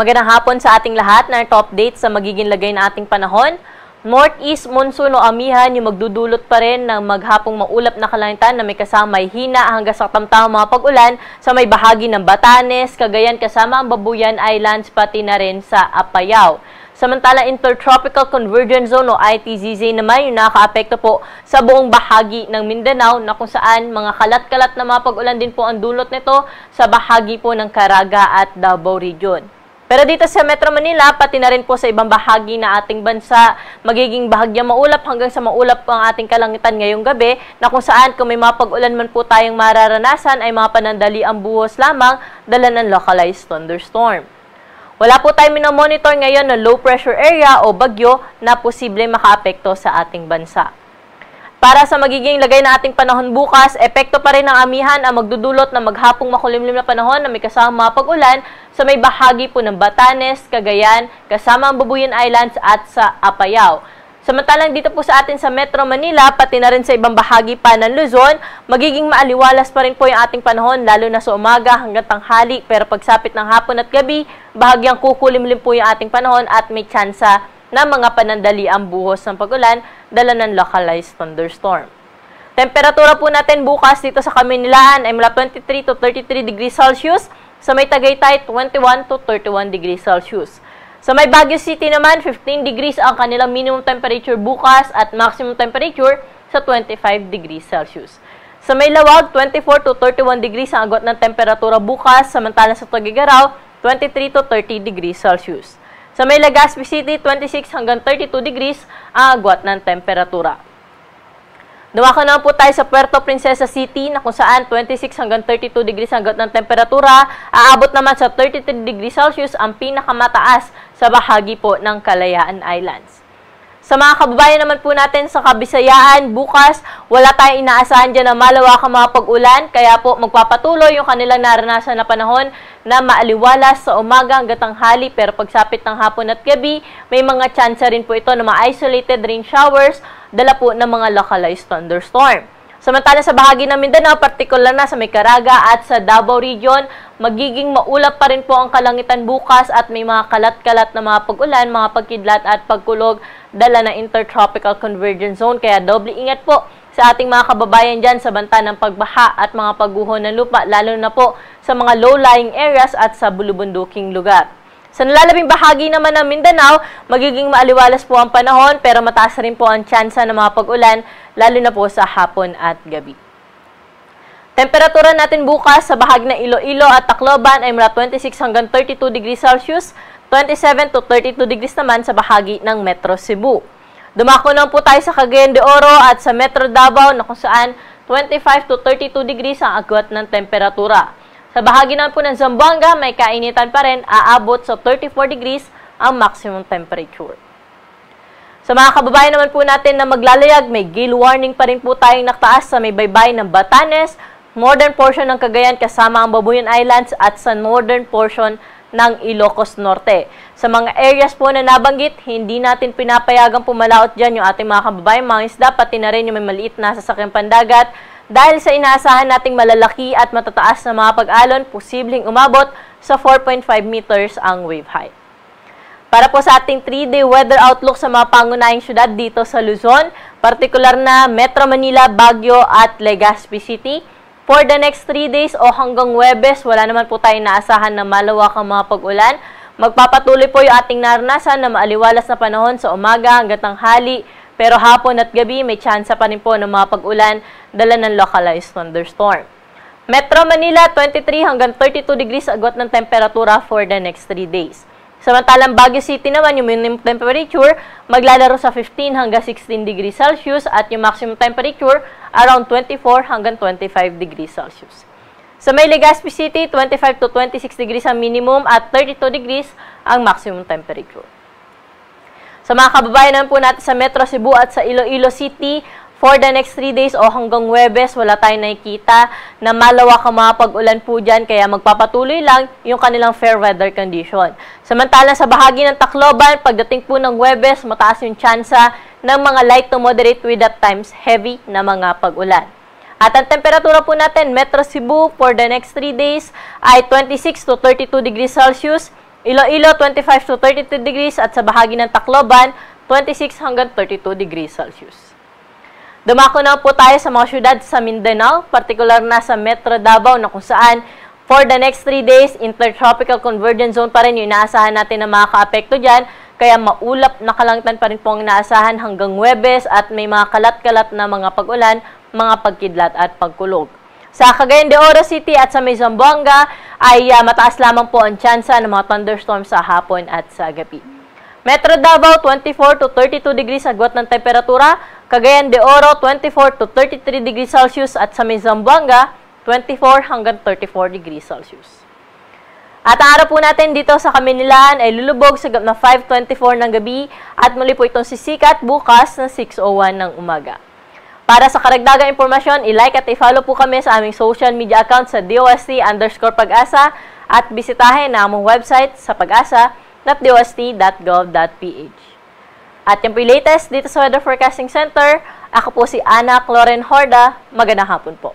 Magandang hapon sa ating lahat na top update sa magiging lagay na ating panahon. Northeast monsoon o amihan yung magdudulot pa rin ng maghapong maulap na kalangitan na may kasamang hina hanggang sa tamtamang mga pag-ulan sa may bahagi ng Batanes, Cagayan kasama ang Babuyan Islands pati na rin sa Apayao. Samantala, Intertropical Convergence Zone o ITZZ naman yung nakaka-apekto po sa buong bahagi ng Mindanao na kung saan mga kalat-kalat na mga pag-ulan din po ang dulot nito sa bahagi po ng Caraga at Davao Region. Pero dito sa Metro Manila, pati na rin po sa ibang bahagi na ating bansa, magiging bahagyang maulap hanggang sa maulap po ang ating kalangitan ngayong gabi na kung saan kung may mga pag-ulan man po tayong mararanasan ay mga panandaliang buhos lamang dala ng localized thunderstorm. Wala po tayong minomonitor ngayon ng low pressure area o bagyo na posible makaapekto sa ating bansa. Para sa magiging lagay na ating panahon bukas, epekto pa rin ng amihan ang magdudulot na maghapong makulimlim na panahon na may kasama mga pag-ulan sa may bahagi po ng Batanes, Cagayan, kasama ang Babuyan Islands at sa Apayao. Samantalang dito po sa atin sa Metro Manila, pati na rin sa ibang bahagi pa ng Luzon, magiging maaliwalas pa rin po yung ating panahon lalo na sa umaga hanggang tanghali. Pero pagsapit ng hapon at gabi, bahagyang kukulimlim po yung ating panahon at may tsansa na mga panandali ang buhos ng pag-ulan dala ng localized thunderstorm. Temperatura po natin bukas dito sa Kamaynilaan ay mula 23 to 33 degrees Celsius, sa may Tagaytay 21 to 31 degrees Celsius. Sa may Baguio City naman, 15 degrees ang kanilang minimum temperature bukas at maximum temperature sa 25 degrees Celsius. Sa may Lawag, 24 to 31 degrees ang agos ng temperatura bukas, samantala sa Tuguegarao, 23 to 30 degrees Celsius. Sa may Legazpi City, 26 hanggang 32 degrees ang agwat ng temperatura. Dumako naman po tayo sa Puerto Princesa City na kung saan 26 hanggang 32 degrees ang agwat ng temperatura. Aabot naman sa 33 degrees Celsius ang pinakamataas sa bahagi po ng Kalayaan Islands. Sa mga kababayan naman po natin sa Kabisayaan, bukas wala tayong inaasahan dyan na malawakang mga pag-ulan, kaya po magpapatuloy yung kanilang naranasan na panahon na maaliwalas sa umaga hanggang tanghali, pero pagsapit ng hapon at gabi, may mga tsansa rin po ito na mga isolated rain showers, dala po ng mga localized thunderstorm. Samantala sa bahagi ng Mindanao, partikular na sa may Caraga at sa Davao Region, magiging maulap pa rin po ang kalangitan bukas at may mga kalat-kalat na mga pag-ulan, mga pagkidlat at pagkulog dala ng Intertropical Convergence Zone. Kaya doble ingat po sa ating mga kababayan dyan sa banta ng pagbaha at mga pagguho ng lupa, lalo na po sa mga low-lying areas at sa bulubunduking lugar. Sa nalalabing bahagi naman ng Mindanao, magiging maaliwalas po ang panahon pero mataas rin po ang tsansa ng mga pag-ulan, lalo na po sa hapon at gabi. Temperatura natin bukas sa bahagi ng Iloilo at Tacloban ay mula 26 hanggang 32 degrees Celsius, 27 to 32 degrees naman sa bahagi ng Metro Cebu. Dumako naman po tayo sa Cagayan de Oro at sa Metro Davao na kung saan 25 to 32 degrees ang agwat ng temperatura. Sa bahagi naman po ng Zamboanga, may kainitan pa rin, aabot sa 34 degrees ang maximum temperature. Sa mga kababayan naman po natin na maglalayag, may gale warning pa rin po tayong nakataas sa may baybay ng Batanes, northern portion ng Cagayan kasama ang Babuyan Islands at sa northern portion ng Ilocos Norte. Sa mga areas po na nabanggit, hindi natin pinapayagang pumalaot dyan yung ating mga kababayan, mga isda, pati na rin yung may maliit na sasakyang pandagat, dahil sa inaasahan nating malalaki at matataas na mga pag-alon, posibleng umabot sa 4.5 meters ang wave height. Para po sa ating 3-day weather outlook sa mga pangunahing syudad dito sa Luzon, partikular na Metro Manila, Baguio at Legazpi City, for the next 3 days o hanggang Huwebes, wala naman po tayong naasahan na malawakang mga pag-ulan. Magpapatuloy po yung ating naranasan na maaliwalas na panahon sa umaga hanggang tanghali, pero hapon at gabi may tsansa pa rin po ng mga pag-ulan dala ng localized thunderstorm. Metro Manila, 23 hanggang 32 degrees agwat ng temperatura for the next 3 days. Samantalang Baguio City naman, yung minimum temperature, maglalaro sa 15 hanggang 16 degrees Celsius at yung maximum temperature around 24 hanggang 25 degrees Celsius. Sa may Legazpi City, 25 to 26 degrees ang minimum at 32 degrees ang maximum temperature. Sa mga kababayan naman po natin sa Metro Cebu at sa Iloilo City, for the next 3 days o hanggang Huwebes, wala tayong nakikita na malawak ang mga pag-ulan po dyan, kaya magpapatuloy lang yung kanilang fair weather condition. Samantala sa bahagi ng Tacloban, pagdating po ng Huwebes, mataas yung tsansa ng mga light to moderate with at times heavy na mga pag-ulan. At ang temperatura po natin, Metro Cebu for the next 3 days ay 26 to 32 degrees Celsius, Iloilo, 25 to 32 degrees at sa bahagi ng Tacloban, 26 hanggang 32 degrees Celsius. Dumako na po tayo sa mga syudad sa Mindanao, partikular na sa Metro Davao na kung saan for the next 3 days, intertropical convergence zone pa rin yung inaasahan natin na makaka-apekto dyan. Kaya maulap na kalangitan pa rin po ang inaasahan hanggang Huwebes at may mga kalat-kalat na mga pag-ulan, mga pagkidlat at pagkulog. Sa Cagayan de Oro City at sa may Zamboanga ay mataas lamang po ang tsansa ng mga thunderstorms sa hapon at sa gabi. Metro Davao, 24 to 32 degrees agwat ng temperatura. Cagayan de Oro, 24 to 33 degrees Celsius at sa may Zamboanga, 24 hanggang 34 degrees Celsius. At ang araw po natin dito sa Kamunilahan ay lulubog sa na 5:24 ng gabi at muli po itong sisikat bukas na 6:01 ng umaga. Para sa karagdagang impormasyon, i-like at i-follow po kami sa aming social media account sa DOST_Pag-asa at bisitahin na among website sa pag-asa.dost.gov.ph. At yan po yung latest dito sa Weather Forecasting Center. Ako po si Ana Cloren Horda. Magandang hapon po.